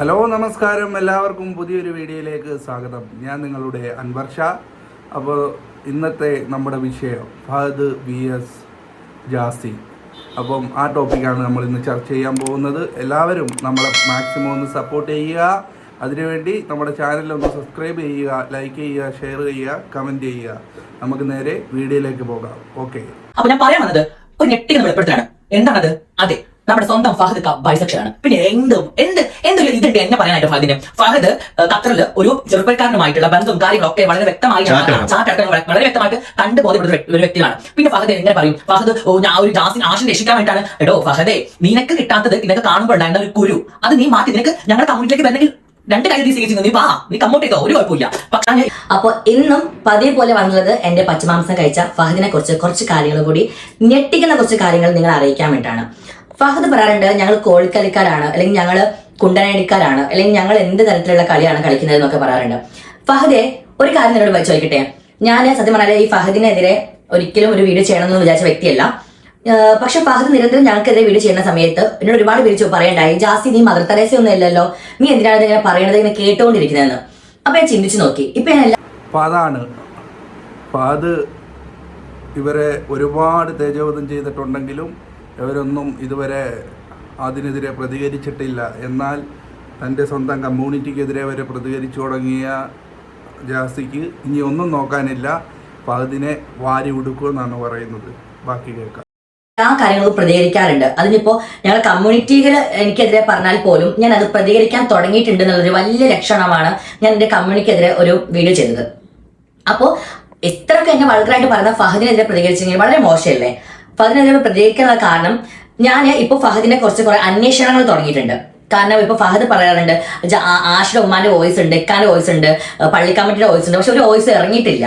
Hello നമസ്കാരം, എല്ലാവർക്കും പുതിയൊരു വീഡിയോയിലേക്ക് സ്വാഗതം. ഞാൻ നിങ്ങളുടെ അൻവർ ഷാ. അപ്പോൾ ഇന്നത്തെ നമ്മുടെ വിഷയം ഫഹദ് വി എസ് ജാസി. അപ്പം ആ ടോപ്പിക്കാണ് നമ്മൾ ഇന്ന് ചർച്ച ചെയ്യാൻ പോകുന്നത്. എല്ലാവരും നമ്മളെ മാക്സിമം ഒന്ന് സപ്പോർട്ട് ചെയ്യുക. അതിനുവേണ്ടി നമ്മുടെ ചാനലൊന്ന് സബ്സ്ക്രൈബ് ചെയ്യുക, ലൈക്ക് ചെയ്യുക, ഷെയർ ചെയ്യുക, കമൻറ്റ് ചെയ്യുക. നമുക്ക് നേരെ വീഡിയോയിലേക്ക് പോകാം. ഓക്കെ, അപ്പൊ ഞാൻ പറയാനുള്ളത് ഒരു നെട്ടിൽ നമ്മൾ വെളിപ്പെടുത്തലാണ്. എന്താണത്? അതെ, നമ്മുടെ സ്വന്തം ഫഹദ് ബൈസെക്ഷൻ ആണ്. പിന്നെ എന്തൊരു ഇതുണ്ട് എന്നെ പറയാനായിട്ട് ഫഹദിന്. ഫഹദ് ഖത്തറില് ഒരു ചെറുപ്പക്കാരനുമായിട്ടുള്ള ബന്ധവും കാര്യങ്ങളൊക്കെ വളരെ വ്യക്തമായി വളരെ വ്യക്തമായിട്ട് കണ്ടു ബോധ്യപ്പെടുന്ന ഒരു വ്യക്തിയാണ്. പിന്നെ ഫഹദ് എങ്ങനെ പറയും? ഫഹദ് ഞാൻ ഒരു ജാസിൻ ആശം രക്ഷിക്കാൻ വേണ്ടിയിട്ടാണ്. എടോ ഫഹദേ, നിനക്ക് കിട്ടാത്തത് ഇതൊക്കെ കാണുമ്പോൾ ഉണ്ടായിരുന്ന ഒരു കുരു അത് നീ മാറ്റി നിനക്ക് ഞങ്ങളുടെ കമ്മ്യൂണിറ്റിയിലേക്ക് വരണമെങ്കിൽ രണ്ട് കാര്യം നീ വാ, നീ കമ്മോട്ടേക്കോ, ഒരു കുഴപ്പമില്ല. അപ്പൊ ഇന്നും പതിവ് പോലെ വന്നുള്ളത് എന്റെ പച്ചമാംസം കഴിച്ച ഫഹദിനെ കുറിച്ച് കുറച്ച് കാര്യങ്ങൾ കൂടി ഞെട്ടിക്കുന്ന കുറച്ച് കാര്യങ്ങൾ നിങ്ങളെ അറിയിക്കാൻ വേണ്ടിയിട്ടാണ്. ഫഹദ് പറയാറുണ്ട്, ഞങ്ങൾ കോഴിക്കളിക്കാരാണ്, അല്ലെങ്കിൽ ഞങ്ങൾ കുണ്ടനടിക്കാരാണ്, അല്ലെങ്കിൽ ഞങ്ങൾ എന്ത് തരത്തിലുള്ള കളിയാണ് കളിക്കുന്നത് എന്നൊക്കെ പറയാറുണ്ട്. ഫഹദെ, ഒരു കാര്യം നിന്നോട് ചോദിക്കട്ടെ. ഞാൻ സത്യം പറഞ്ഞാൽ ഈ ഫഹദിനെതിരെ ഒരിക്കലും ഒരു വീഡിയോ ചെയ്യണമെന്ന് വിചാരിച്ച വ്യക്തിയല്ല. പക്ഷെ ഫഹദ് നിരന്തരം ഞങ്ങൾക്കെതിരെ വീഡിയോ ചെയ്യുന്ന സമയത്ത് എന്നോട് ഒരുപാട് പേര് പറയണ്ടായി, ജാസി നീ മദർ തെരേസ ഒന്നും ഇല്ലല്ലോ, നീ എന്തിനാണ് ഇങ്ങനെ പറയണത്, ഇങ്ങനെ കേട്ടുകൊണ്ടിരിക്കുന്നതെന്ന്. അപ്പൊ ഞാൻ ചിന്തിച്ചു നോക്കി. ഇപ്പൊ അതാണ് ഫഹദ് ഇവരെ ഒരുപാട് തേജോവധം ചെയ്തിട്ടുണ്ടെങ്കിലും ഇവരൊന്നും ഇതുവരെ അതിനെതിരെ പ്രതികരിച്ചിട്ടില്ല. എന്നാൽ തൻ്റെ സ്വന്തം കമ്മ്യൂണിറ്റിക്കെതിരെ വരെ പ്രതികരിച്ചു തുടങ്ങിയ ജാസിക്ക് ഇനി ഒന്നും നോക്കാനില്ല, ഫഹദിനെ വാരി ഉടുക്കുമെന്നാണ് പറയുന്നത്. ബാക്കി കേൾക്കാം. ആ കാര്യങ്ങൾ പ്രതികരിക്കാറുണ്ട്. അതിനിപ്പോ ഞങ്ങൾ കമ്മ്യൂണിറ്റികൾ എനിക്കെതിരെ പറഞ്ഞാൽ പോലും ഞാൻ അത് പ്രതികരിക്കാൻ തുടങ്ങിയിട്ടുണ്ട് എന്നുള്ളൊരു വലിയ ലക്ഷണമാണ് ഞാൻ എന്റെ കമ്മ്യൂണിറ്റിക്കെതിരെ ഒരു വീഡിയോ ചെയ്തത്. അപ്പോ ഇത്രയൊക്കെ എന്നെ വൾഗറായിട്ട് പറയുന്ന ഫഹദിനെതിരെ പ്രതികരിച്ചെങ്കിൽ വളരെ മോശമല്ലേ? ഫഹദിനെതിരെ പ്രതികരിക്കാനുള്ള കാരണം ഞാൻ ഇപ്പൊ ഫഹദിനെ കുറെ അന്വേഷണങ്ങൾ തുടങ്ങിയിട്ടുണ്ട്. കാരണം ഇപ്പൊ ഫഹദ് പറയാറുണ്ട് ആഷിയുടെ ഉമ്മാന്റെ വോയിസ് ഉണ്ട്, ഇക്കാന്റെ വോയിസ് ഉണ്ട്, പള്ളി കമ്മിറ്റിയുടെ വോയിസ് ഉണ്ട്, പക്ഷെ ഒരു വോയിസ് ഇറങ്ങിയിട്ടില്ല.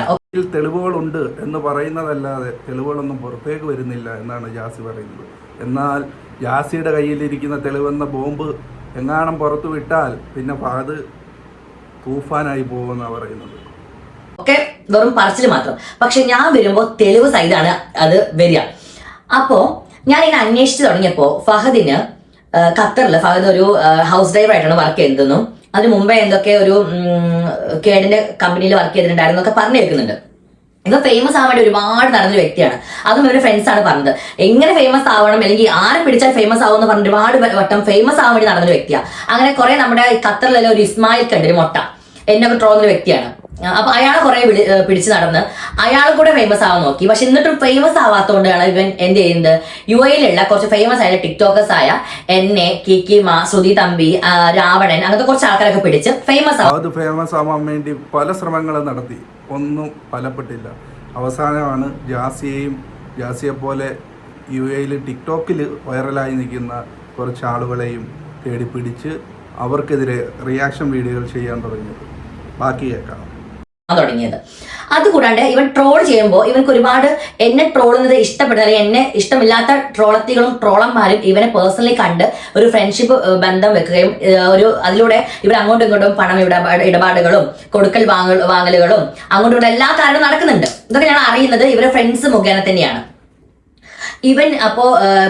തെളിവുകളുണ്ട് എന്ന് പറയുന്നതല്ലാതെ തെളിവുകളൊന്നും പുറത്തേക്ക് വരുന്നില്ല എന്നാണ് ജാസി പറയുന്നത്. എന്നാൽ ജാസിയുടെ കയ്യിലിരിക്കുന്ന തെളിവെന്ന ബോംബ് എങ്ങാനും പുറത്തു വിട്ടാൽ പിന്നെ ഫഹദ് തൂഫാനായി പോകുമെന്നാണ് പറയുന്നത്. ഒക്കെ വെറും പറച്ചിൽ മാത്രം. പക്ഷെ ഞാൻ വരുമ്പോ തെളിവ് സഹിതാണ് അത് വരിക. അപ്പോ ഞാൻ ഇതിനെ അന്വേഷിച്ച് തുടങ്ങിയപ്പോ ഫഹദിന് ഖത്തറില് ഫഹദ് ഒരു ഹൗസ് ഡ്രൈവർ ആയിട്ടാണ് വർക്ക് ചെയ്തതെന്നും അതിന് മുമ്പേ എന്തൊക്കെ ഒരു കേടിന്റെ കമ്പനിയിൽ വർക്ക് ചെയ്തിട്ടുണ്ടായിരുന്നു എന്നൊക്കെ പറഞ്ഞു കേൾക്കുന്നുണ്ട്. ഇവ ഫേമസ് ആവാൻ വേണ്ടി ഒരുപാട് നടന്നൊരു വ്യക്തിയാണ്. അതും ഇവരുടെ ഫ്രണ്ട്സ് ആണ് പറഞ്ഞത്. എങ്ങനെ ഫേമസ് ആവണം, അല്ലെങ്കിൽ ആരെ പിടിച്ചാൽ ഫേമസ് ആവും എന്ന് പറഞ്ഞ് ഒരുപാട് വട്ടം ഫേമസ് ആവാൻ വേണ്ടി നടന്നൊരു വ്യക്തിയാണ്. അങ്ങനെ കുറെ നമ്മുടെ ഖത്തറിലെ ഒരു ഇസ്മായിൽ കണ്ട് ഒരു മൊട്ട എന്നൊക്കെ ട്രോളുന്ന വ്യക്തിയാണ്. അപ്പൊ അയാളെ കുറെ പിടിച്ച് നടന്ന് അയാൾ കൂടെ ഫേമസ് ആവാൻ നോക്കി. പക്ഷെ എന്നിട്ടും ഫേമസ് ആവാത്തതുകൊണ്ടാണ് ഇവൻ എന്ത് ചെയ്യുന്നത്, യുഎയിലുള്ള കുറച്ച് ഫേമസ് ആയ ടിക്ടോക്കേഴ്സ് ആയ എന്നെ, കിക്കിമ, ശ്രുതി തമ്പി, രാവണൻ, അങ്ങനത്തെ കുറച്ച് ആൾക്കാരൊക്കെ പിടിച്ച് ഫേമസ് ആവാൻ വേണ്ടി പല ശ്രമങ്ങളും നടത്തി, ഒന്നും ഫലപ്പെട്ടില്ല. അവസാനമാണ് ജാസിയെ പോലെ യുഎയിൽ ടിക്ടോക്കിൽ വൈറലായി നിൽക്കുന്ന കുറച്ച് ആളുകളെയും തേടി പിടിച്ച് അവർക്കെതിരെ റിയാക്ഷൻ വീഡിയോകൾ ചെയ്യാൻ തുടങ്ങിയത്. ബാക്കി കേൾക്കാം. തുടങ്ങിയത്. അതുകൂടാണ്ട് ഇവൻ ട്രോൾ ചെയ്യുമ്പോൾ ഇവർക്ക് ഒരുപാട് എന്നെ ട്രോളുന്നത് ഇഷ്ടപ്പെടുന്നത്, എന്നെ ഇഷ്ടമില്ലാത്ത ട്രോളത്തികളും ട്രോളന്മാരും ഇവനെ പേഴ്സണലി കണ്ട് ഒരു ഫ്രണ്ട്ഷിപ്പ് ബന്ധം വെക്കുകയും അതിലൂടെ ഇവർ അങ്ങോട്ടും ഇങ്ങോട്ടും പണം ഇടപാടുകളും കൊടുക്കൽ വാങ്ങലുകളും അങ്ങോട്ടും എല്ലാ കാര്യങ്ങളും നടക്കുന്നുണ്ട്. ഇതൊക്കെ ഞാൻ അറിയുന്നത് ഇവരെ ഫ്രണ്ട്സ് മുഖേന തന്നെയാണ്. ഇവൻ അപ്പോ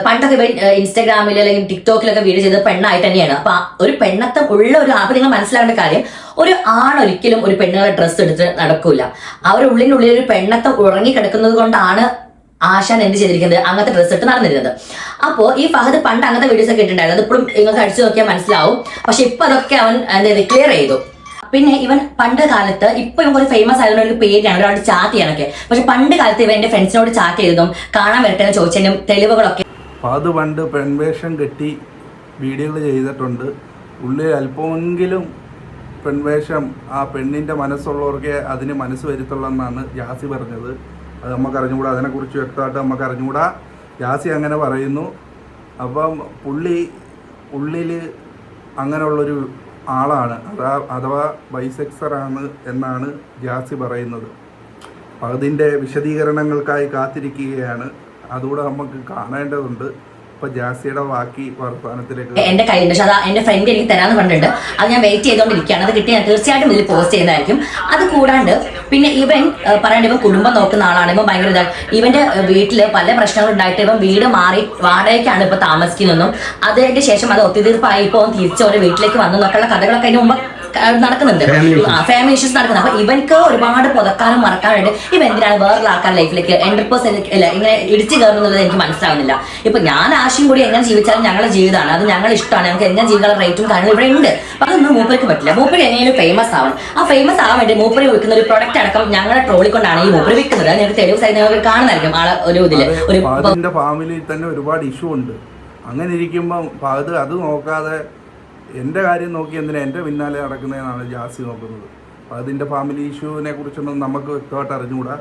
പണ്ടൊക്കെ ഇവൻ ഇൻസ്റ്റാഗ്രാമിൽ അല്ലെങ്കിൽ ടിക്ടോക്കിലൊക്കെ വീഡിയോ ചെയ്തത് പെണ്ണായിട്ട് തന്നെയാണ്. അപ്പൊ ഒരു പെണ്ണത്തം ഉള്ള ഒരു അപ്പൊ നിങ്ങൾ മനസ്സിലാക്കേണ്ട കാര്യം, ഒരു ആണൊരിക്കലും ഒരു പെണ്ണുങ്ങളെ ഡ്രസ്സ് എടുത്ത് നടക്കൂല. അവരുടെ ഉള്ളിനുള്ളിൽ ഒരു പെണ്ണത്തം ഉറങ്ങി കിടക്കുന്നത് കൊണ്ടാണ് ആശാൻ എന്ത് ചെയ്തിരിക്കുന്നത്, അങ്ങനത്തെ ഡ്രസ്സ് ഇട്ട് നടന്നിരുന്നത്. അപ്പോ ഈ ഫഹദ് പണ്ട് അങ്ങനത്തെ വീഡിയോസ് ഒക്കെ ഇട്ടിട്ടുണ്ടായിരുന്നു. അത് ഇപ്പോഴും നിങ്ങൾക്ക് അടിച്ചു നോക്കിയാൽ മനസ്സിലാവും. പക്ഷെ ഇപ്പൊ അതൊക്കെ അവൻ ക്ലിയർ ചെയ്തു. പിന്നെ ഇവൻ പണ്ട് കാലത്ത്, ഇപ്പൊ ഇവൻ കുറച്ച് ഫേമസ് ആയതുകൊണ്ട് ഒരു പേടിയാണ് ഒരാളോട് ചാറ്റ് ചെയ്യാനൊക്കെ. പക്ഷെ പണ്ട് കാലത്ത് ഇവൻ എന്റെ ഫ്രണ്ട്സിനോട് ചാറ്റ് ചെയ്തതും കാണാൻ വരട്ടെ എന്ന് ചോദിച്ചതിനും തെളിവുകളൊക്കെ. അത് പണ്ട് പെൺവേഷം കെട്ടി വീഡിയോകൾ ചെയ്തിട്ടുണ്ട്. ഉള്ളിൽ അല്പമെങ്കിലും പെൺവേഷം ആ പെണ്ണിൻ്റെ മനസ്സുള്ളവർക്ക് അതിന് മനസ്സ് വരുത്തുള്ളൂ ജാസി പറഞ്ഞത്. അത് നമുക്ക് അറിഞ്ഞുകൂടാ, അതിനെക്കുറിച്ച് വ്യക്തമായിട്ട് നമുക്ക് അറിഞ്ഞുകൂടാ. ജാസി അങ്ങനെ പറയുന്നു. അപ്പം ഉള്ളിൽ അങ്ങനെയുള്ളൊരു ആളാണ്, അഥവാ ബൈസെക്സറാണ് എന്നാണ് ജാസി പറയുന്നത്. അതിൻ്റെ വിശദീകരണങ്ങൾക്കായി കാത്തിരിക്കുകയാണ്. അതുകൂടെ നമുക്ക് കാണേണ്ടതുണ്ട്. അപ്പൊ ജാസിയുടെ ബാക്കി വർത്തമാനത്തിലേക്ക് എന്റെ കയ്യിലുണ്ട്, പക്ഷെ അത് എന്റെ ഫ്രണ്ട് എനിക്ക് തരാന്ന് പറഞ്ഞിട്ടുണ്ട്. അത് ഞാൻ വെയിറ്റ് ചെയ്തുകൊണ്ടിരിക്കുകയാണ്. അത് കിട്ടി ഞാൻ തീർച്ചയായിട്ടും ഇതിൽ പോസ്റ്റ് ചെയ്യുന്നതായിരിക്കും. അത് കൂടാണ്ട് പിന്നെ ഇവൻ പറയണ്ട, ഇവൻ കുടുംബം നോക്കുന്ന ആളാണ്. ഇവൻ ഭയങ്കര ഇതാണ്. ഇവന്റെ വീട്ടില് പല പ്രശ്നങ്ങളും ഉണ്ടായിട്ട് ഇവൻ വീട് മാറി വാടകയ്ക്കാണ് ഇപ്പൊ താമസിക്കുന്നതെന്നും അതിന്റെ ശേഷം അത് ഒത്തുതീർപ്പായി ഇപ്പൊ തിരിച്ച് അവരുടെ വീട്ടിലേക്ക് വന്നു എന്നൊക്കെയുള്ള കഥകളൊക്കെ അതിന് മുമ്പ് നടക്കുന്നുണ്ട്. ഫാമിലി ഇഷ്യൂസ് നടക്കുന്നത്. അപ്പൊ ഇവൻക്ക് ഒരുപാട് പുതക്കാനും മറക്കാനുണ്ട്. ഇവ എന്തിനാണ് വേറൊരു ആൾക്കാരുടെ ലൈഫിലേക്ക് 100% അല്ല ഇങ്ങനെ ഇടിച്ചു കയറുന്നുള്ളത് എനിക്ക് മനസ്സിലാവുന്നില്ല. ഇപ്പൊ ഞാൻ ആശയും കൂടി എങ്ങനെ ജീവിച്ചാലും ഞങ്ങളുടെ ജീവിതമാണ്, അത് ഞങ്ങൾ ഇഷ്ടമാണ്, ഞങ്ങൾക്ക് എങ്ങനെ ജീവിക്കാനുള്ള റേറ്റും കാര്യങ്ങളും ഇവിടെ ഉണ്ട്. അപ്പൊ അതൊന്നും മൂപ്പർക്ക് പറ്റില്ല. മൂപ്പര് എങ്ങനെയും ഫേമസ് ആവണം. ആ ഫേമസ് ആവാൻ വേണ്ടി മൂപ്പര് വിൽക്കുന്ന ഒരു പ്രൊഡക്റ്റ് അടക്കം ഞങ്ങളെ ട്രോളിക്കൊണ്ടാണ് ഈ മൂപ്പര് വിൽക്കുന്നത്. ഞങ്ങൾക്ക് തെളിവ് സൈഡ് കാണുന്നതായിരിക്കും ആളെ ഒരു ഇതില് ഒരു ഫാമിലിയിൽ തന്നെ ഒരുപാട് ഇഷ്യൂ ഉണ്ട്. അങ്ങനെ ഇരിക്കുമ്പോൾ ഫഹദ് അത് നോക്കാതെ എൻ്റെ കാര്യം നോക്കി എന്തിനാ എൻ്റെ പിന്നാലെ നടക്കുന്നതെന്നാണ് ജാസി നോക്കുന്നത്. അതിൻ്റെ ഫാമിലി ഇഷ്യൂവിനെ കുറിച്ചൊന്നും നമുക്ക് വ്യക്തമായിട്ട് അറിഞ്ഞുകൂടാ.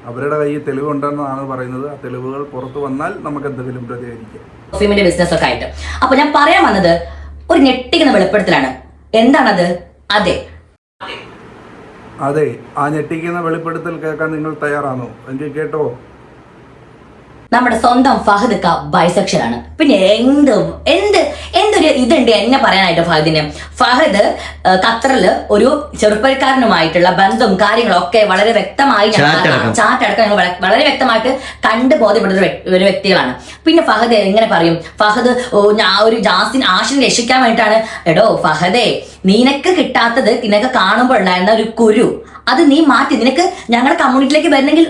അവരുടെ കയ്യിൽ തെളിവുണ്ടെന്നാണ് പറയുന്നത്. ആ തെളിവുകൾ പുറത്തു വന്നാൽ നമുക്ക് എന്തെങ്കിലും പ്രതികരിക്കാം. പെർഫ്യൂമിന്റെ ബിസിനസ് ഒക്കെ ആയിട്ട്. അപ്പൊ ഞാൻ പറയാൻ വന്നത് ഒരു ഞെട്ടിക്കുന്ന വെളിപ്പെടുത്തലാണ്. എന്താണത്? അതെ, ആ ഞെട്ടിക്കുന്ന വെളിപ്പെടുത്തൽ കേൾക്കാൻ നിങ്ങൾ തയ്യാറാണോ? എങ്കിൽ കേട്ടോ. നമ്മുടെ സ്വന്തം ഫഹദ് ബൈസെക്ഷൽ ആണ്. പിന്നെ എന്തൊരു ഇതുണ്ട് എന്നെ പറയാനായിട്ട് ഫഹദിന്. ഫഹദ് ഖത്തറില് ഒരു ചെറുപ്പക്കാരനുമായിട്ടുള്ള ബന്ധവും കാര്യങ്ങളും ഒക്കെ വളരെ വ്യക്തമായി ചാറ്റ് അടക്കം വളരെ വ്യക്തമായിട്ട് കണ്ട് ബോധ്യപ്പെടുന്ന ഒരു വ്യക്തികളാണ്. പിന്നെ ഫഹദ് എങ്ങനെ പറയും? ഫഹദ് ഒരു ആഷിനെ രക്ഷിക്കാൻ വേണ്ടിയിട്ടാണ്. എടോ ഫഹദേ, നിനക്ക് കിട്ടാത്തത് നിനക്ക് കാണുമ്പോഴുണ്ടായിരുന്ന ഒരു കുരു അത് നീ മാറ്റി. നിനക്ക് ഞങ്ങളുടെ കമ്മ്യൂണിറ്റിയിലേക്ക് വരണമെങ്കിൽ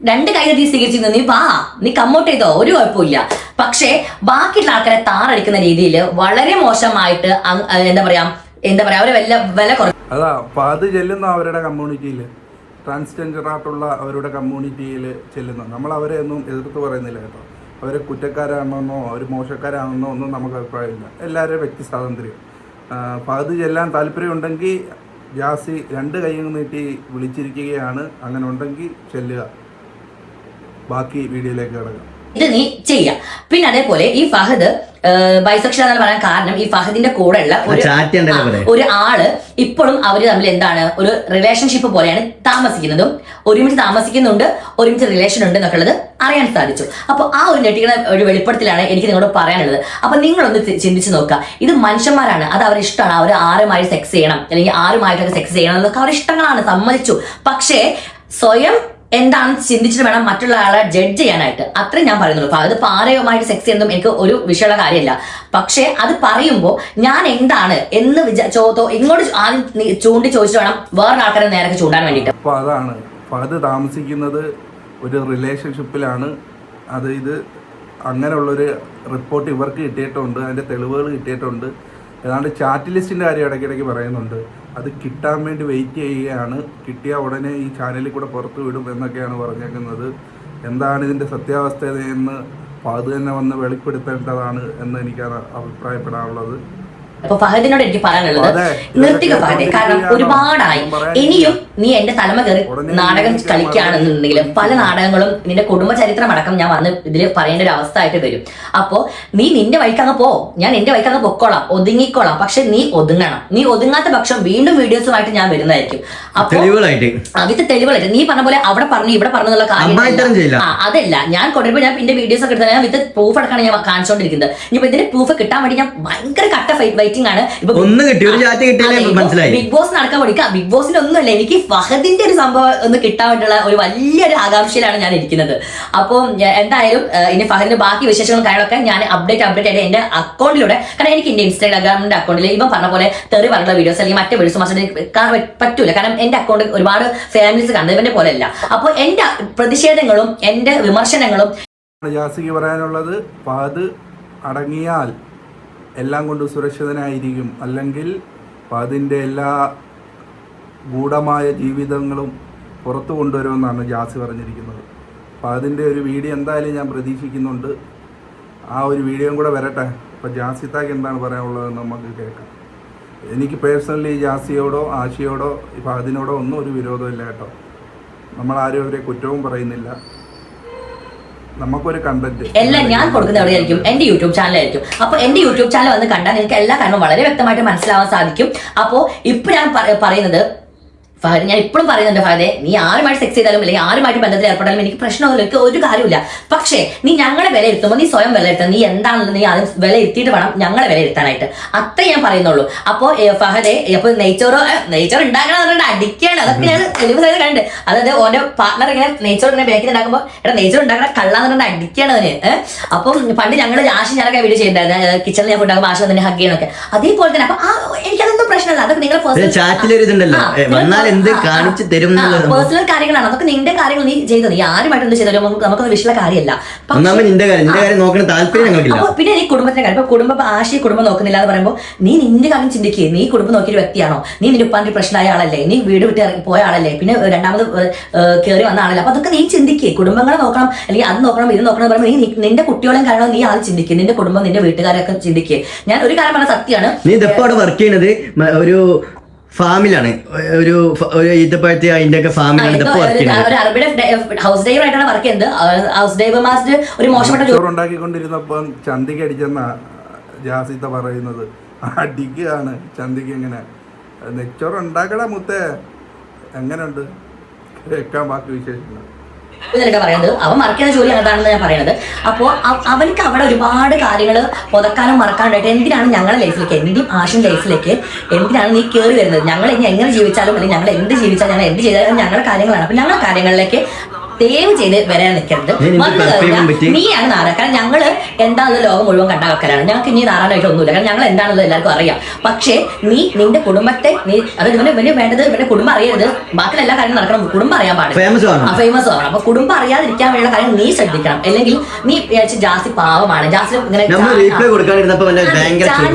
2 കൈ നീ സ്വീകരിച്ചിരുന്നു. നീ വാ, നീ കമ്മോട്ട് ചെയ്തോ, ഒരു കുഴപ്പമില്ല. പക്ഷേ ബാക്കിയുള്ള ആൾക്കാരെ താറടിക്കുന്ന രീതിയിൽ വളരെ മോശമായിട്ട് എന്താ പറയാ അവരെ വില കുറച്ച് അതാ ഫഹദ് ചെല്ലുന്ന അവരുടെ കമ്മ്യൂണിറ്റിയിൽ, ട്രാൻസ്ജെൻഡർ ആയിട്ടുള്ള അവരുടെ കമ്മ്യൂണിറ്റിയിൽ ചെല്ലുന്ന നമ്മൾ അവരെ ഒന്നും എതിർത്ത് പറയുന്നില്ല കേട്ടോ. അവർ കുറ്റക്കാരാണെന്നോ അവർ മോശക്കാരാണെന്നോ ഒന്നും നമുക്ക് അഭിപ്രായമില്ല. എല്ലാവരുടെയും വ്യക്തി സ്വാതന്ത്ര്യം. ഫഹദ് ചെല്ലാൻ താല്പര്യമുണ്ടെങ്കിൽ ജാസി 2 കൈ നീട്ടി വിളിച്ചിരിക്കുകയാണ്. അങ്ങനെ ഉണ്ടെങ്കിൽ ചെല്ലുക. ബാക്കി വീഡിയോയിലേക്ക് കിടക്കാം. ഇത് നീ ചെയ്യാം. പിന്നെ അതേപോലെ ഈ ഫഹദ് ബൈസെക്ഷൽ എന്ന് പറയാൻ കാരണം ഈ ഫഹദിന്റെ കൂടെ ഉള്ള ഒരു ആള് ഇപ്പോഴും അവര് തമ്മിൽ എന്താണ് ഒരു റിലേഷൻഷിപ്പ് പോലെയാണ് താമസിക്കുന്നതും, ഒരുമിച്ച് താമസിക്കുന്നുണ്ട്, ഒരുമിച്ച് റിലേഷൻ ഉണ്ട് എന്നൊക്കെ ഉള്ളത് അറിയാൻ സാധിച്ചു. അപ്പൊ ആ ഒരു ഞെട്ടിക്കുന്ന ഒരു വെളിപ്പെടുത്തലാണ് എനിക്ക് നിങ്ങളോട് പറയാനുള്ളത്. അപ്പൊ നിങ്ങളൊന്ന് ചിന്തിച്ചു നോക്കുക. ഇത് മനുഷ്യന്മാരാണ്, അത് അവരുടെ ഇഷ്ടമാണ്. അവർ ആരുമായി സെക്സ് ചെയ്യണം അല്ലെങ്കിൽ ആരുമായിട്ടൊക്കെ സെക്സ് ചെയ്യണം എന്നൊക്കെ അവരുടെ ഇഷ്ടങ്ങളാണ്, സമ്മതിച്ചു. പക്ഷേ സ്വയം എന്താണെന്ന് ചിന്തിച്ചിട്ട് വേണം മറ്റുള്ള ആളെ ജഡ്ജ് ചെയ്യാനായിട്ട്. അത്രയും ഞാൻ പറയുന്നുള്ളൂ. അത് പാരയുമായിട്ട് സെക്സ് ചെയ്യുന്നതും എനിക്ക് ഒരു വിഷയമുള്ള കാര്യമില്ല. പക്ഷേ അത് പറയുമ്പോൾ ഞാൻ എന്താണ് എന്ന് ഇങ്ങോട്ട് ആദ്യം ചൂണ്ടി ചോദിച്ചിട്ട് വേണം വേറെ ആൾക്കാരെ നേരെ ചൂണ്ടാൻ വേണ്ടിയിട്ട്. അപ്പോൾ അതാണ് ഫഹദ് താമസിക്കുന്നത് ഒരു റിലേഷൻഷിപ്പിലാണ്. ഇത് അങ്ങനെയുള്ളൊരു റിപ്പോർട്ട് ഇവർക്ക് കിട്ടിയിട്ടുണ്ട്, അതിൻ്റെ തെളിവുകൾ കിട്ടിയിട്ടുണ്ട്. ഏതാണ്ട് ചാറ്റ് ലിസ്റ്റിൻ്റെ കാര്യം ഇടയ്ക്കിടയ്ക്ക് പറയുന്നുണ്ട്. അത് കിട്ടാൻ വേണ്ടി വെയിറ്റ് ചെയ്യുകയാണ്. കിട്ടിയ ഉടനെ ഈ ചാനലിൽ കൂടെ പുറത്തു വിടും എന്നൊക്കെയാണ് പറഞ്ഞേക്കുന്നത്. എന്താണ് ഇതിൻ്റെ സത്യാവസ്ഥ എന്ന് ഫഹദ് തന്നെ വന്ന് വെളിപ്പെടുത്തേണ്ടതാണ് എന്ന് എനിക്കാണ് അഭിപ്രായപ്പെടാനുള്ളത്. അപ്പൊ ഫഹദിനോട് എനിക്ക് പറയാനുള്ളത്, നിർത്തിക ഫഹദെ. കാരണം ഒരുപാടായി. ഇനിയും നീ എന്റെ തലമ കയറി നാടകം കളിക്കുകയാണെന്നുണ്ടെങ്കിൽ പല നാടകങ്ങളും നിന്റെ കുടുംബ ചരിത്രം അടക്കം ഞാൻ വന്ന് ഇതിൽ പറയേണ്ട ഒരു അവസ്ഥ ആയിട്ട് വരും. അപ്പോ നീ നിന്റെ വഴിക്കങ്ങ് പോ, ഞാൻ എന്റെ വഴിക്കങ്ങ് പൊക്കോളാം, ഒതുങ്ങിക്കോളാം. പക്ഷെ നീ ഒതുങ്ങണം. നീ ഒതുങ്ങാത്ത പക്ഷം വീണ്ടും വീഡിയോസുമായിട്ട് ഞാൻ വരുന്നതായിരിക്കും. അപ്പൊ അതിന്റെ തെളിവുകളായിട്ട് നീ പറഞ്ഞ പോലെ അവിടെ പറഞ്ഞു ഇവിടെ പറഞ്ഞു എന്നുള്ള കാര്യം അതല്ല. ഞാൻ കൊണ്ടുവരുമ്പോൾ ഞാൻ എന്റെ വീഡിയോസ് ഒക്കെ എടുത്താൽ ഞാൻ വിത്ത് പ്രൂഫ് അടക്കാണ് ഞാൻ കാണിച്ചുകൊണ്ടിരിക്കുന്നത്. ഇനിയിപ്പോ ഇതിന്റെ പ്രൂഫ് കിട്ടാൻ വേണ്ടി ഞാൻ ഭയങ്കര കട്ട വെയിറ്റിംഗ് ആണ്. ബിഗ് ബോസ് നടക്കാൻ പഠിക്കുക. ബിഗ് ബോസിന്റെ ഒന്നുമല്ല, എനിക്ക് ഫഹദിന്റെ ഒരു സംഭവം ഒന്ന് കിട്ടാൻ വേണ്ടിയുള്ള ഒരു വലിയൊരു ആകാംക്ഷയിലാണ് ഞാൻ ഇരിക്കുന്നത്. അപ്പോൾ എന്തായാലും ഇനി ഫഹദിന്റെ ബാക്കി വിശേഷങ്ങളും കാര്യങ്ങളൊക്കെ ഞാൻ അപ്ഡേറ്റ് ആയിട്ട് എന്റെ അക്കൗണ്ടിലൂടെ, കാരണം എനിക്ക് എന്റെ ഇൻസ്റ്റാഗ്രാമിന്റെ അക്കൗണ്ടിൽ ഇവൻ പറഞ്ഞ പോലെ തെറി പറഞ്ഞ വീഡിയോസ് അല്ലെങ്കിൽ മറ്റേ വീഡിയോസ് പറ്റൂല. കാരണം എന്റെ അക്കൗണ്ട് ഒരുപാട് ഫാമിലീസ് കാണുന്നത് ഇവന്റെ പോലെ അല്ല. അപ്പോൾ എന്റെ പ്രതിഷേധങ്ങളും എന്റെ വിമർശനങ്ങളും ജാസിക്ക് പറയാനുള്ളത്, ഫഹദ് അടങ്ങിയാൽ എല്ലാം കൊണ്ട് സുരക്ഷിതനായിരിക്കും. അല്ലെങ്കിൽ അതിൻ്റെ എല്ലാ ഗൂഢമായ ജീവിതങ്ങളും പുറത്തു കൊണ്ടുവരുമെന്നാണ് ജാസി പറഞ്ഞിരിക്കുന്നത്. അപ്പോൾ അതിൻ്റെ ഒരു വീഡിയോ എന്തായാലും ഞാൻ പ്രതീക്ഷിക്കുന്നുണ്ട്. ആ ഒരു വീഡിയോയും കൂടെ വരട്ടെ. അപ്പോൾ ജാസിത്താക്ക് എന്താണ് പറയാനുള്ളതെന്ന് നമുക്ക് കേൾക്കാം. എനിക്ക് പേഴ്സണലി ജാസിയോടോ ആഷിയോടോ ഫഹദിനോടോ ഒന്നും ഒരു വിരോധമില്ല കേട്ടോ. നമ്മളാരും അവരെ കുറ്റവും പറയുന്നില്ല. നമുക്കൊരു കണ്ടന്റ് എല്ലാം ഞാൻ കൊടുക്കുന്ന എവിടെയായിരിക്കും? എന്റെ യൂട്യൂബ് ചാനലായിരിക്കും. അപ്പൊ എന്റെ യൂട്യൂബ് ചാനൽ വന്ന് കണ്ടാൽ നിങ്ങൾക്ക് എല്ലാ കാര്യവും വളരെ വ്യക്തമായിട്ട് മനസ്സിലാവാൻ സാധിക്കും. അപ്പോ ഇപ്പൊ ഞാൻ പറയുന്നത്, ഫഹദ്, ഞാൻ ഇപ്പോഴും പറയുന്നുണ്ട് ഫഹദെ, നീ ആരുമായിട്ട് സെക്സ് ചെയ്താലും അല്ലെങ്കിൽ ആരുമായിട്ട് ബന്ധത്തിൽ ഏർപ്പെട്ടാലും എനിക്ക് പ്രശ്നമൊന്നുമില്ല, എനിക്ക് ഒരു കാര്യമില്ല. പക്ഷേ നീ ഞങ്ങളെ വിലയിരുത്തുമ്പോൾ നീ സ്വയം വിലയിരുത്തുക. നീ എന്താണെന്ന് നീ ആദ്യം വിലയിരുത്തിയിട്ട് വേണം ഞങ്ങളെ വിലയിരുത്താനായിട്ട്. അത്രേ ഞാൻ പറയുന്നുള്ളൂ. അപ്പോൾ ഫഹദെ, അപ്പോൾ നെയ്ച്ചോർ ഉണ്ടാക്കണം പറഞ്ഞിട്ട് അടിക്കുകയാണ്. അതൊക്കെ ഞാൻ തെളിവ് സഹിതം കണ്ട്. അതായത് ഓരോ പാർട്ണർ ഇങ്ങനെ നെയ്ച്ചോർ ഇങ്ങനെ ബേക്കിൽ ഉണ്ടാക്കുമ്പോൾ എടാ നെയ്ച്ചോർ ഉണ്ടാക്കണ കള്ളാന്ന് പറഞ്ഞിട്ട് അടിക്കുകയാണ് അവന്. അപ്പം പണ്ട് ഞങ്ങൾ ആശി ഞാനൊക്കെ വീഡിയോ ചെയ്തിട്ടുണ്ടായിരുന്നു, കിച്ചണിൽ ഞാൻ ഉണ്ടാകുമ്പോൾ ആശ തന്നെ ഹഗ് ചെയ്യണൊക്കെ. അതേപോലെ തന്നെ അപ്പൊ എനിക്കതൊന്നും പ്രശ്നമല്ല. അതൊക്കെ നിങ്ങൾ പേഴ്സണൽ കാര്യങ്ങളാണ്, അതൊക്കെ നിന്റെ കാര്യങ്ങൾ നീ ചെയ്തത്. നീ ആരുമായിട്ട് എന്ത് ചെയ്താലും നമുക്കൊന്നും വിഷയമുള്ള കാര്യമല്ല. അപ്പൊ പിന്നെ നീ കുടുംബത്തിന്റെ കാര്യം, ഇപ്പൊ കുടുംബം ആശി കുടുംബം നോക്കുന്നില്ല എന്ന് പറയുമ്പോൾ നീ നിന്റെ കാര്യം ചിന്തിക്കുക. നീ കുടുംബം നോക്കിയൊരു വ്യക്തിയാണോ? നീ നിന്റെ ഉപ്പാന്റെ പ്രശ്നമായ ആളല്ലേ? നീ വീട് വിട്ട് ഇറങ്ങി പോയ ആളല്ലേ? പിന്നെ രണ്ടാമത് കയറി വന്ന ആളല്ലേ? അപ്പൊ അതൊക്കെ നീ ചിന്തിക്കുക. കുടുംബങ്ങളെ നോക്കണം, അല്ലെങ്കിൽ അത് നോക്കണം ഇത് നോക്കണം എന്ന് പറയുമ്പോൾ നീ നിന്റെ കുട്ടികളെയും കാരണം നീ ആദ്യം ചിന്തിക്കുക. നിന്റെ കുടുംബം നിന്റെ വീട്ടുകാരൊക്കെ ചിന്തിക്കുക. ഞാൻ ഒരു കാര്യം പറഞ്ഞ സത്യമാണ്. നീ ഇതപ്പോൾ വർക്ക് ചെയ്യുന്നത് ഒരു ഫാമിലാണ്, ഒരു ഈത്തപ്പഴത്തെ അതിന്റെ ഒക്കെ ഫാമിലാണ് ഹൗസ് ഡ്രൈവർ ആയിട്ടാണ് വർക്ക് ചെയ്യുന്നത്. ഹൗസ് ഡ്രൈവർമാർക്ക് ഒരു മോശപ്പെട്ട ചോറ് ഉണ്ടാക്കിക്കൊണ്ടിരുന്നപ്പം ചന്തിക്ക് അടിച്ചെന്ന ജാസിത്ത പറയുന്നത്. അടിക്കുകയാണ് ചന്തിക്ക്. എങ്ങനെ നെച്ചോറ് ഉണ്ടാക്കടാ മുത്തേ, എങ്ങനെയുണ്ട് കേൾക്കാൻ ബാക്കി വിശേഷങ്ങൾ പറയുന്നത്. അവൻ മറക്കുന്ന ജോലി അങ്ങനത്താണെന്ന് ഞാൻ പറയുന്നത്. അപ്പോൾ അവർക്ക് അവിടെ ഒരുപാട് കാര്യങ്ങൾ പുതക്കാനും മറക്കാനുണ്ടായിട്ട് എന്തിനാണ് ഞങ്ങളുടെ ലൈഫിലേക്ക്, എന്റെയും ആശും ലൈഫിലേക്ക് എന്തിനാണ് നീ കയറി വരുന്നത്? ഞങ്ങൾ ഇനി എങ്ങനെ ജീവിച്ചാലും അല്ലെങ്കിൽ ഞങ്ങൾ എന്ത് ജീവിച്ചാലും ഞങ്ങൾ എന്ത് ചെയ്താലും ഞങ്ങളുടെ കാര്യങ്ങളാണ്. അപ്പൊ ഞങ്ങളുടെ കാര്യങ്ങളിലേക്ക് ദയവ് ചെയ്ത് വരാൻ നിൽക്കരുത്. വന്നു കഴിഞ്ഞാൽ നീയാണ് നാറാൻ. കാരണം ഞങ്ങള് എന്താണെന്ന് ലോകം മുഴുവൻ കണ്ട ആൾക്കാരാണ്. ഞങ്ങൾക്ക് ഇനി നാറാനായിട്ട് ഒന്നുമില്ല. കാരണം ഞങ്ങൾ എന്താണെന്ന് എല്ലാവർക്കും അറിയാം. പക്ഷേ നീ നിന്റെ കുടുംബത്തെ അത് ഇവന് വേണ്ടത് ഇവന്റെ കുടുംബം അറിയരുത്. ബാക്കിയുള്ള എല്ലാ കാര്യങ്ങളും നടക്കണം. കുടുംബം അറിയാൻ പാടില്ല, ഫേമസ് ആവണം. അപ്പൊ കുടുംബം അറിയാതിരിക്കാൻ വേണ്ട കാര്യം നീ ശ്രദ്ധിക്കണം. അല്ലെങ്കിൽ നീ വിചാരിച്ച് ജാസി പാവമാണ്, ജാസി ഇങ്ങനെ ചാഞ്ഞു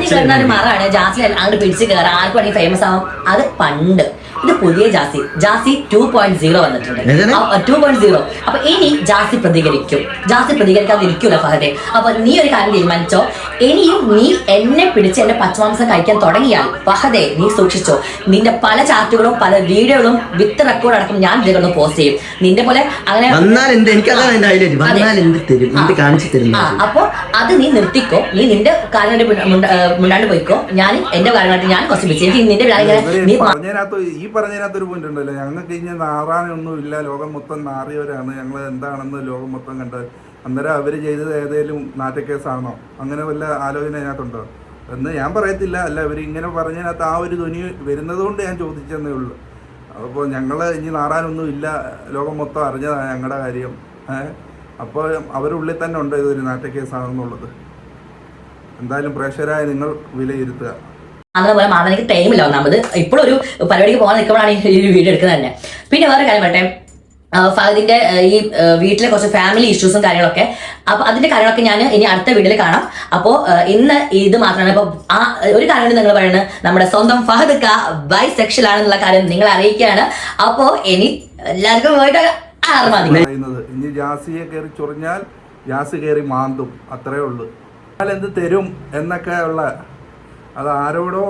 കിടന്ന ഒരു മറാണ്, ജാസി അങ്ങോട്ട് പിടിച്ച് കയറാൻ ആർക്കും വേണമെങ്കിൽ ഫേമസ് ആവാം. അത് പണ്ട്. ഇത് പുതിയ ജാസി 2.0 വന്നിട്ടുണ്ട്. 2.0. അപ്പൊ ഇനി ജാസി പ്രതികരിക്കും. ജാസി പ്രതികരിക്കാതിരിക്കൂല ഫഹദെ. അപ്പൊ നീ ഒരു കാര്യം തീരുമാനിച്ചോ, ഇനിയും നീ എന്നെ പിടിച്ച് എന്റെ പച്ചമാംസം കഴിക്കാൻ തുടങ്ങിയാൽ ഫഹദെ നീ സൂക്ഷിച്ചോ. നിന്റെ പല ചാറ്റുകളും പല വീഡിയോകളും വിത്ത് റെക്കോർഡ് അടക്കം ഞാൻ ഇതിലൊന്ന് പോസ്റ്റ് ചെയ്യും. നിന്റെ പോലെ അങ്ങനെ അപ്പൊ അത് നീ നിർത്തിക്കോ. നീ നിന്റെ കാര്യങ്ങളുടെ മുണ്ടാണ്ട് പോയിക്കോ. ഞാൻ എന്റെ കാര്യമായിട്ട് ഞാൻ കുറച്ച് ബിസി. നിന്റെ ഈ പറഞ്ഞതിനകത്തൊരു പോയിന്റ് ഉണ്ടല്ലോ, ഞങ്ങൾക്ക് ഇനി നാറാനൊന്നും ഇല്ല, ലോകം മൊത്തം നാറിയവരാണ്, ഞങ്ങൾ എന്താണെന്ന് ലോകം മൊത്തം കണ്ടത്. അന്നേരം അവർ ചെയ്തത് ഏതെങ്കിലും നാറ്റക്കേസാണോ? അങ്ങനെ വല്ല ആലോചന അതിനകത്തുണ്ടോ എന്ന് ഞാൻ പറയത്തില്ല. അല്ല, ഇവർ ഇങ്ങനെ പറഞ്ഞതിനകത്ത് ആ ഒരു ധ്വനി വരുന്നത് കൊണ്ട് ഞാൻ ചോദിച്ചെന്നേ ഉള്ളൂ. അപ്പോൾ ഞങ്ങൾ ഇനി നാറാനൊന്നും ഇല്ല, ലോകം മൊത്തം അറിഞ്ഞതാണ് ഞങ്ങളുടെ കാര്യം. അപ്പോൾ അവരുള്ളിൽ തന്നെ ഉണ്ട് ഇതൊരു നാറ്റക്കേസാണെന്നുള്ളത്. എന്തായാലും പ്രേക്ഷകരായ നിങ്ങൾ വിലയിരുത്തുക. അതുപോലെ മാതാനിക്ക് ടൈമില്ല ഒന്നാമത്. ഇപ്പോഴും ഒരു പരിപാടിക്ക് പോകാൻ നിൽക്കുമ്പോഴാണ് ഈ വീഡിയോ എടുക്കുന്നത് തന്നെ. പിന്നെ വേറെ കാര്യം പറയട്ടെ, ഫഹദിന്റെ ഈ വീട്ടിലെ കുറച്ച് ഫാമിലി ഇഷ്യൂസും കാര്യങ്ങളൊക്കെ. അപ്പൊ അതിന്റെ കാര്യങ്ങളൊക്കെ ഞാൻ ഇനി അടുത്ത വീഡിയോയിൽ കാണാം. അപ്പോൾ ഇന്ന് ഇത് മാത്രമാണ്. ഇപ്പൊ ആ ഒരു കാര്യം നിങ്ങൾ പറയുന്നത്, നമ്മുടെ സ്വന്തം ഫഹദ് ബൈസെക്ഷൽ ആണെന്നുള്ള കാര്യം നിങ്ങൾ അറിയിക്കുകയാണ്. അപ്പോ ഇനി എല്ലാവർക്കും പോയിട്ട് പറയുന്നത്, ഇനി ജാസിയെ കയറി ചൊറിഞ്ഞാൽ ജാസി കയറി മാന്തും, അത്രേ ഉള്ളൂ. എന്ത് തരും എന്നൊക്കെ ഉള്ള അത് ആരോടോ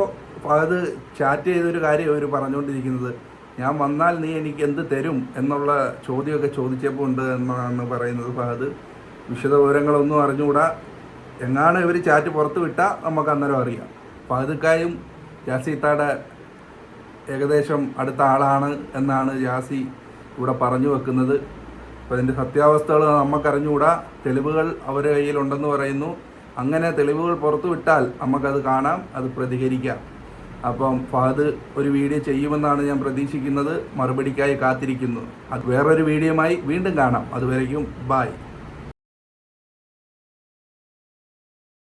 അത് ചാറ്റ് ചെയ്തൊരു കാര്യം അവർ പറഞ്ഞുകൊണ്ടിരിക്കുന്നത്. ഞാൻ വന്നാൽ നീ എനിക്ക് എന്ത് തരും എന്നുള്ള ചോദ്യമൊക്കെ ചോദിച്ചപ്പോൾ ഉണ്ട് എന്നാണ് പറയുന്നത് ഫഹദ്. വിശദ വിവരങ്ങളൊന്നും അറിഞ്ഞുകൂടാ. എങ്ങാണ് ഇവർ ചാറ്റ് പുറത്ത് വിട്ടാൽ നമുക്ക് അന്നേരം അറിയാം. ഫഹദ്ക്കായും ജാസിത്താടെ ഏകദേശം അടുത്ത ആളാണ് എന്നാണ് ജാസി ഇവിടെ പറഞ്ഞു വെക്കുന്നത്. അപ്പോൾ അതിൻ്റെ സത്യാവസ്ഥകൾ നമുക്കറിഞ്ഞുകൂടാ. തെളിവുകൾ അവരുടെ കയ്യിലുണ്ടെന്ന് പറയുന്നു. അങ്ങനെ തെളിവുകൾ പുറത്തു വിട്ടാൽ നമുക്കത് കാണാം, അത് പ്രതികരിക്കാം. അപ്പം ഫഹദ് ഒരു വീഡിയോ ചെയ്യുമെന്നാണ് ഞാൻ പ്രതീക്ഷിക്കുന്നത്. മറുപടിക്കായി കാത്തിരിക്കുന്നു. അത് വേറൊരു വീഡിയോയുമായി വീണ്ടും കാണാം. അതുവരേക്കും ബായ്.